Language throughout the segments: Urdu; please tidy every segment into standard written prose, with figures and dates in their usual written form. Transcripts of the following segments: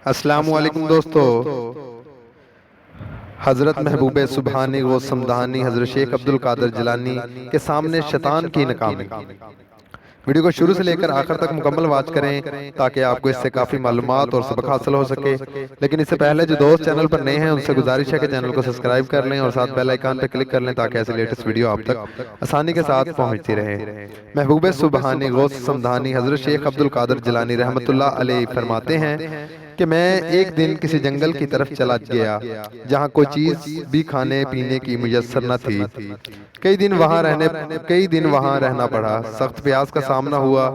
السلام علیکم دوستو۔ حضرت محبوب سبحانی غوث سمدانی حضرت شیخ عبدالقادر جیلانی کے سامنے شیطان کی ناکامی۔ ویڈیو کو شروع سے لے کر آخر تک مکمل واچ کریں تاکہ آپ کو اس سے کافی معلومات اور سبق حاصل ہو سکے۔ لیکن اس سے پہلے جو دوست چینل پر نئے ہیں ان سے گزارش ہے کہ چینل کو سبسکرائب کر لیں اور ساتھ بیل آئیکن پہ کلک کر لیں تاکہ ایسی لیٹسٹ ویڈیو آپ تک آسانی کے ساتھ پہنچتی رہے۔ محبوب سبحانی غوث سمدانی حضرت شیخ عبدالقادر جیلانی رحمۃ اللہ علیہ فرماتے ہیں کہ میں ایک دن کسی جنگل کی طرف چلا گیا جہاں کوئی چیز بھی کھانے پینے کی میسر نہ تھی۔ کئی دن وہاں رہنا پڑا۔ سخت پیاس کا سامنا ہوا۔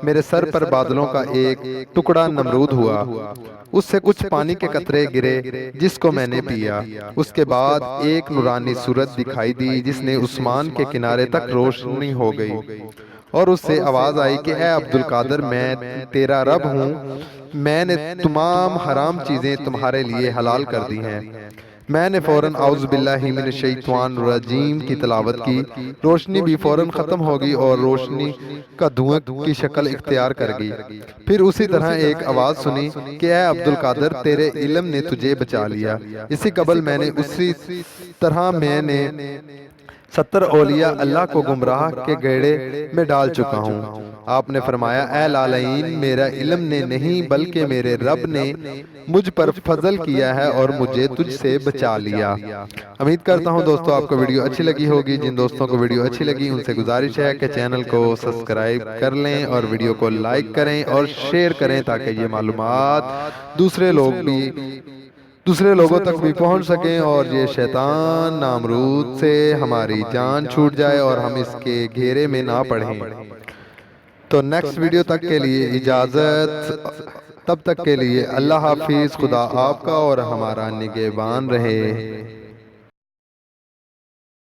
میرے سر پر بادلوں کا ایک ٹکڑا نمرود ہوا۔ اس سے کچھ پانی کے قطرے گرے جس کو میں نے پیا۔ اس کے بعد ایک نورانی صورت دکھائی دی جس نے عثمان کے کنارے تک روشنی ہو گئی اور اس سے آواز آئی کہ اے عبدالقادر، میں تیرا رب ہوں، میں نے تمام حرام چیزیں تمہارے لیے حلال کر دی ہیں۔ میں نے فوراً اعوذ باللہ من الشیطان الرجیم کی تلاوت کی۔ روشنی بھی فوراً ختم ہوگی اور روشنی کا دھواں کی شکل اختیار کر گئی۔ پھر اسی طرح ایک آواز سنی کہ اے عبدالقادر، تیرے علم نے تجھے بچا لیا۔ اسی قبل میں نے اسی طرح 70 اولیاء اللہ کو گمراہ کے گڑھے میں ڈال چکا ہوں۔ آپ نے فرمایا اے لالعین، میرا علم نے نہیں بلکہ میرے رب نے مجھ پر فضل کیا ہے اور مجھے تجھ سے بچا لیا۔ امید کرتا ہوں دوستو آپ کو ویڈیو اچھی لگی ہوگی۔ جن دوستوں کو ویڈیو اچھی لگی ان سے گزارش ہے کہ چینل کو سبسکرائب کر لیں اور ویڈیو کو لائک کریں اور شیئر کریں تاکہ یہ معلومات دوسرے لوگوں تک بھی پہنچ سکیں اور یہ شیطان نامرود سے ہماری جان چھوٹ جائے اور ہم اس کے گھیرے میں نہ پڑیں۔ تو نیکسٹ ویڈیو تک کے لیے اجازت، تب تک کے لیے اللہ حافظ۔ خدا آپ کا اور ہمارا نگہبان رہے۔